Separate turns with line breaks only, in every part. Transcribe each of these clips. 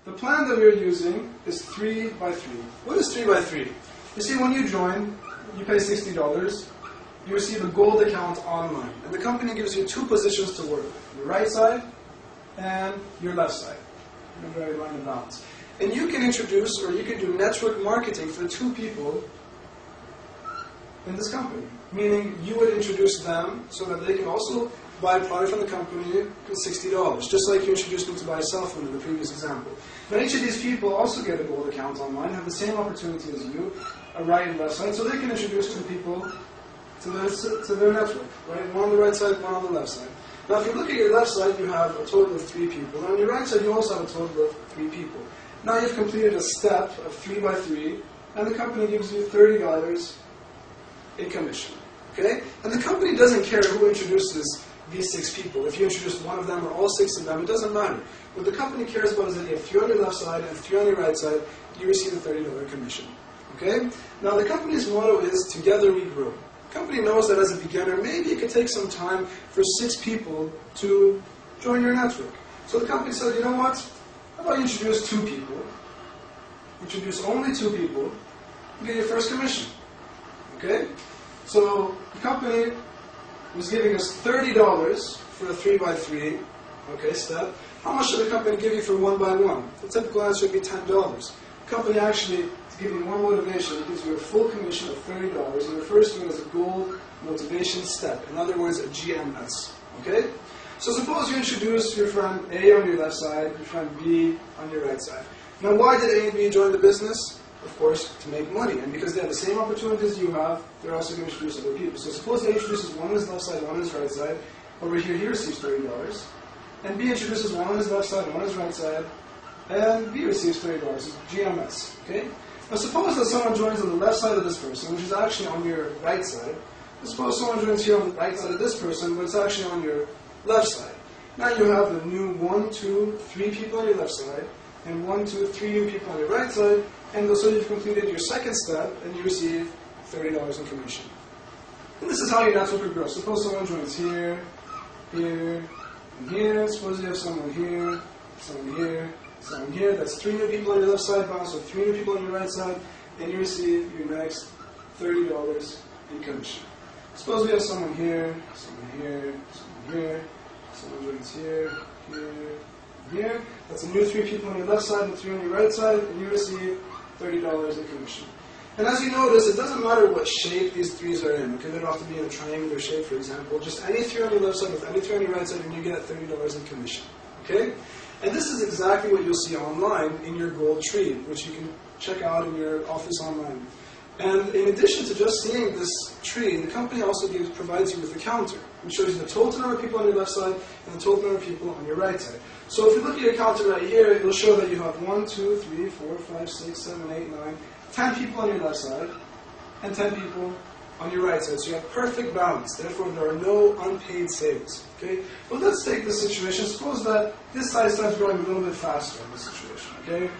The plan that we're using is 3 by 3. What is 3 by 3? You see, when you join, you pay $60, you receive a gold account online. And the company gives you 2 positions to work with, your right side and your left side. Remember, I line of balance. And you can introduce, or you can do network marketing for the 2 people in this company. Meaning, you would introduce them so that they can also buy a product from the company for $60, just like you introduced them to buy a cell phone in the previous example. Now, each of these people also get a gold account online, have the same opportunity as you, a right and left side, so they can introduce 2 people to their network, right? One on the right side, one on the left side. Now, if you look at your left side, you have a total of 3 people. And on your right side, you also have a total of 3 people. Now you've completed a step of 3 by 3, and the company gives you $30 in commission. Okay? And the company doesn't care who introduces these 6 people. If you introduce one of them or all 6 of them, it doesn't matter. What the company cares about is that you have 3 on your left side and 3 on your right side, you receive a $30 commission. Okay? Now the company's motto is, together we grow. The company knows that as a beginner, maybe it could take some time for 6 people to join your network. So the company said, you know what? How about you introduce 2 people? Introduce only 2 people, and get your first commission. Okay? So the company was giving us $30 for a 3 by 3 step. How much should the company give you for 1 by 1? The typical answer would be $10. The company actually, to give you more motivation, it gives you a full commission of $30 and refers to it as a gold motivation step. In other words, a GMS. Okay? So suppose you introduce your friend A on your left side, your friend B on your right side. Now, why did A and B join the business? Of course, to make money. And because they have the same opportunities you have, they're also going to introduce other people. So suppose A introduces one on his left side, one on his right side. Over here, he receives $30. And B introduces one on his left side, one on his right side. And B receives $30. It's GMS. Okay? Now, suppose that someone joins on the left side of this person, which is actually on your right side. And suppose someone joins here on the right side of this person, but it's actually on your left side. Now you have the new 1, 2, 3 people on your left side, and 1, 2, 3 new people on your right side, and so you've completed your second step, and you receive $30 in commission. And this is how your network will grow. Suppose someone joins here, here, and here. Suppose you have someone here, someone here, someone here. That's 3 new people on your left side, but also 3 new people on your right side, and you receive your next $30 in commission. Suppose we have someone here, someone here, someone here. Someone joins here, here, here. That's a new 3 people on your left side and 3 on your right side, and you receive $30 in commission. And as you notice, it doesn't matter what shape these 3s are in. Okay, they don't have to be in a triangular shape, for example. Just any 3 on your left side with any 3 on your right side, and you get $30 in commission. Okay? And this is exactly what you'll see online in your gold tree, which you can check out in your office online. And in addition to just seeing this tree, the company also provides you with a counter, which shows you the total number of people on your left side and the total number of people on your right side. So if you look at your counter right here, it will show that you have 1, 2, 3, 4, 5, 6, 7, 8, 9, 10 people on your left side and 10 people on your right side. So you have perfect balance. Therefore, there are no unpaid sales. Okay? But let's take this situation. Suppose that this side starts growing a little bit faster in this situation. Okay?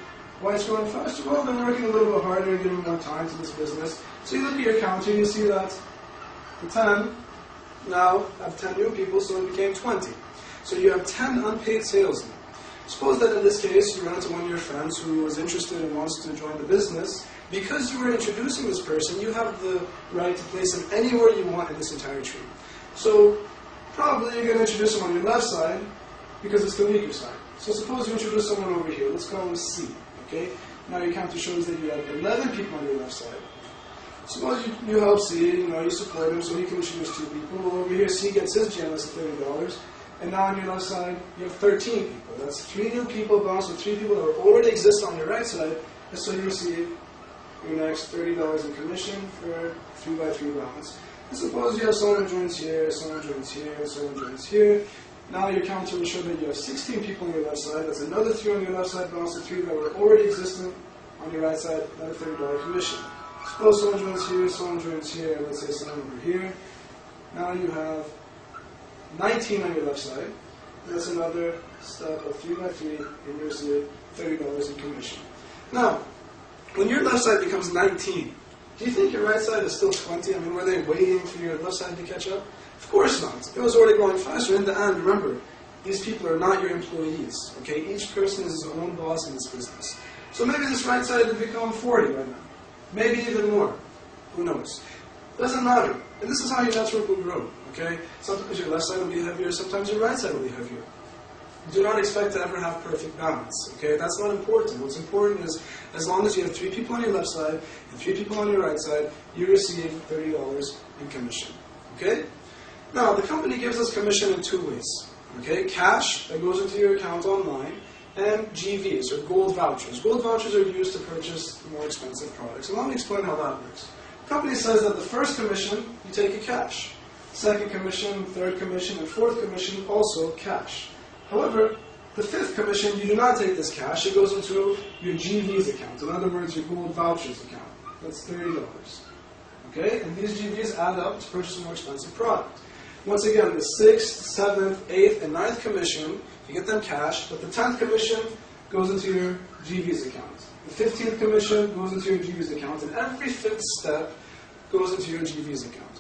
Why it's growing faster? Well, they're working a little bit harder and giving more time to this business. So you look at your counter and you see that the 10 now have 10 new people, so it became 20. So you have 10 unpaid sales now. Suppose that in this case you run into one of your friends who was interested and wants to join the business. Because you were introducing this person, you have the right to place him anywhere you want in this entire tree. So probably you're going to introduce him on your left side because it's the weaker side. So suppose you introduce someone over here. Let's call him C. Okay? Now your counter shows that you have 11 people on your left side. Suppose you help C, you support him so he can introduce 2 people. Well, over here C gets his GMS of $30. And now on your left side, you have 13 people. That's 3 new people balanced with 3 people that already exist on your right side. And so you receive your next $30 in commission for 3 by 3 balance. And suppose you have someone who joins here, someone joins here, someone joins here. Now your counter will show that you have 16 people on your left side. That's another 3 on your left side, balanced with 3 that were already existent on your right side, another $30 commission. Suppose someone joins here, let's say someone over here. Now you have 19 on your left side. That's another step of 3 by 3, and you receive $30 in commission. Now, when your left side becomes 19, do you think your right side is still 20? I mean, were they waiting for your left side to catch up? Of course not. It was already going faster. In the end, remember, these people are not your employees. Okay, each person is his own boss in this business. So maybe this right side will become 40 right now, maybe even more. Who knows? Doesn't matter. And this is how your network will grow. Okay, sometimes your left side will be heavier, sometimes your right side will be heavier. Do not expect to ever have perfect balance. Okay, that's not important. What's important is, as long as you have 3 people on your left side and 3 people on your right side, you receive $30 in commission. Okay. Now, the company gives us commission in 2 ways. Okay, cash that goes into your account online, and GVs, or gold vouchers. Gold vouchers are used to purchase more expensive products. And let me explain how that works. The company says that the first commission, you take it cash. Second commission, third commission, and fourth commission, also cash. However, the 5th commission, you do not take this cash. It goes into your GVs account. In other words, your gold vouchers account. That's $30. Okay, and these GVs add up to purchase a more expensive product. Once again, the 6th, 7th, 8th, and 9th commission, you get them cash, but the 10th commission goes into your GV's account. The 15th commission goes into your GV's account, and every 5th step goes into your GV's account.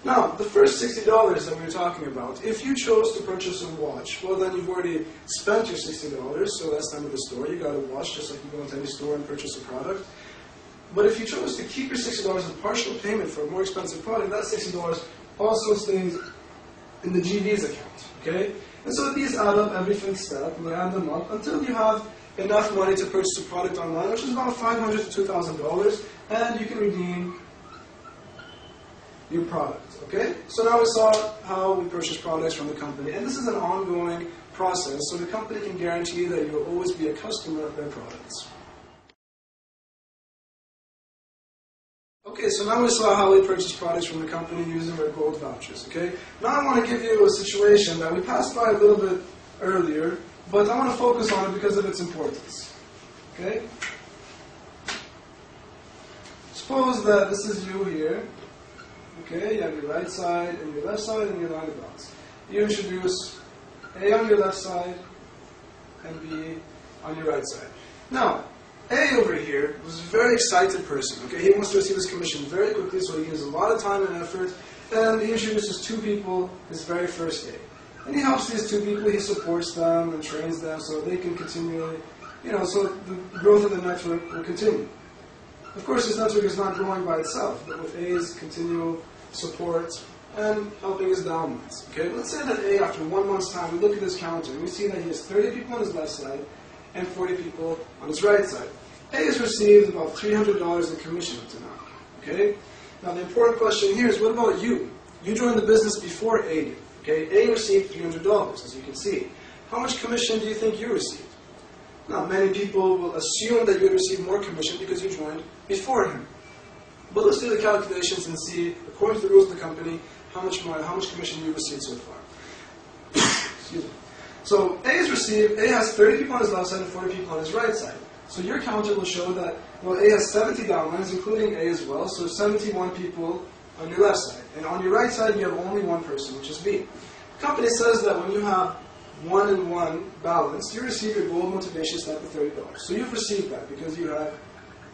Now, the first $60 that we were talking about, if you chose to purchase a watch, well then you've already spent your $60, so that's the end of the story. You got a watch just like you go into any store and purchase a product. But if you chose to keep your $60 as partial payment for a more expensive product, that $60 also stays in the GV's account, okay? And so these add up every 5th step, and you add them up until you have enough money to purchase a product online, which is about $500 to $2,000, and you can redeem your product, okay? So now we saw how we purchase products from the company, and this is an ongoing process, so the company can guarantee that you will always be a customer of their products. Okay, so now we saw how we purchase products from the company using our gold vouchers, okay? Now I want to give you a situation that we passed by a little bit earlier, but I want to focus on it because of its importance, okay? Suppose that this is you here, okay? You have your right side and your left side and your line of dots. You introduce A on your left side and B on your right side. Now, A over here was a very excited person. Okay, he wants to receive his commission very quickly, so he gives a lot of time and effort, and he introduces 2 people his very first day. And he helps these 2 people, he supports them and trains them so they can continually, so the growth of the network will continue. Of course, this network is not growing by itself, but with A's continual support and helping his downlines. Okay, let's say that A, after 1 month's time, we look at his counter and we see that he has 30 people on his left side and 40 people on his right side. A has received about $300 in commission up to now. Okay? Now the important question here is, what about you? You joined the business before A did. Okay? A received $300, as you can see. How much commission do you think you received? Now, many people will assume that you would receive more commission because you joined before him. But let's do the calculations and see, according to the rules of the company, how much commission you received so far. Excuse me. So A has 30 people on his left side and 40 people on his right side. So your counter will show that, well, A has 70 downlines, including A as well, so 71 people on your left side. And on your right side, you have only 1 person, which is B. The company says that when you have 1 and 1 balance, you receive your gold motivation step of $30. So you've received that because you have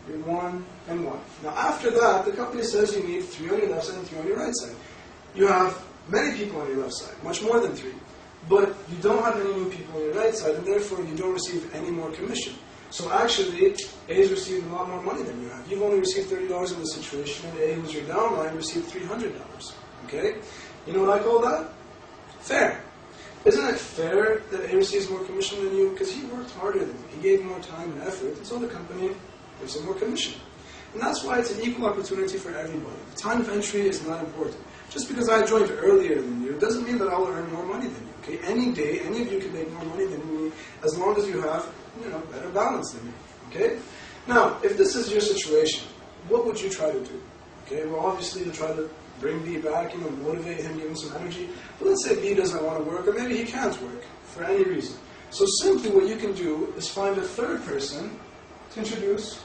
your 1 and 1. Now after that, the company says you need 3 on your left side and 3 on your right side. You have many people on your left side, much more than 3. But you don't have any new people on your right side, and therefore you don't receive any more commission. So actually, A has received a lot more money than you have. You've only received $30 in this situation, and A, who's your downline, received $300. Okay? You know what I call that? Fair. Isn't it fair that A receives more commission than you? Because he worked harder than you. He gave more time and effort, and so the company gives him more commission. And that's why it's an equal opportunity for everybody. The time of entry is not important. Just because I joined earlier than you doesn't mean that I'll earn more money than you. Okay? Any day, any of you can make more money than me as long as you have, better balance than me. Okay? Now, if this is your situation, what would you try to do? Okay? Well, obviously you try to bring B back, motivate him, give him some energy. But let's say B doesn't want to work, or maybe he can't work for any reason. So simply what you can do is find a 3rd person to introduce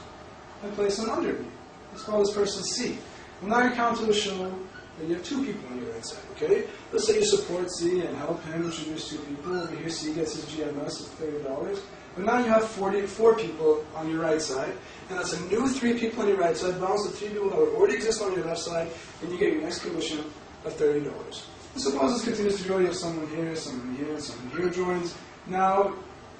and place him under B. Let's call this person C. And now your counter will show that you have 2 people on your right side, okay? Let's say you support C and help him introduce 2 people. Over here, C gets his GMS of $30. But now you have 44 people on your right side, and that's a new 3 people on your right side, balance the 3 people that would already exist on your left side, and you get your next commission of $30. And suppose this continues to grow, you have someone here, someone here joins. Now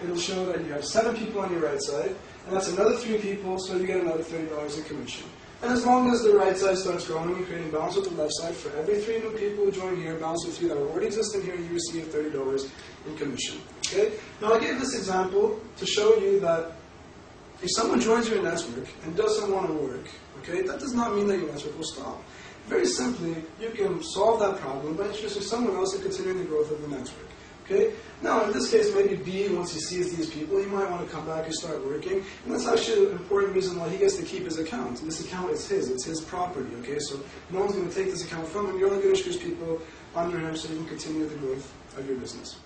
it'll show that you have 7 people on your right side, and that's another 3 people, so you get another $30 in commission. And as long as the right side starts growing and creating balance with the left side, for every 3 new people who join here, balance with 3 that already exist in here, you receive $30 in commission. Okay? Now I gave this example to show you that if someone joins your network and doesn't want to work, okay, that does not mean that your network will stop. Very simply, you can solve that problem by introducing someone else and continuing the growth of the network. Okay? Now, in this case, maybe B, once he sees these people, he might want to come back and start working. And that's actually an important reason why he gets to keep his account. And this account is his. It's his property. Okay? So no one's going to take this account from him. You're only going to introduce people under him so you can continue the growth of your business.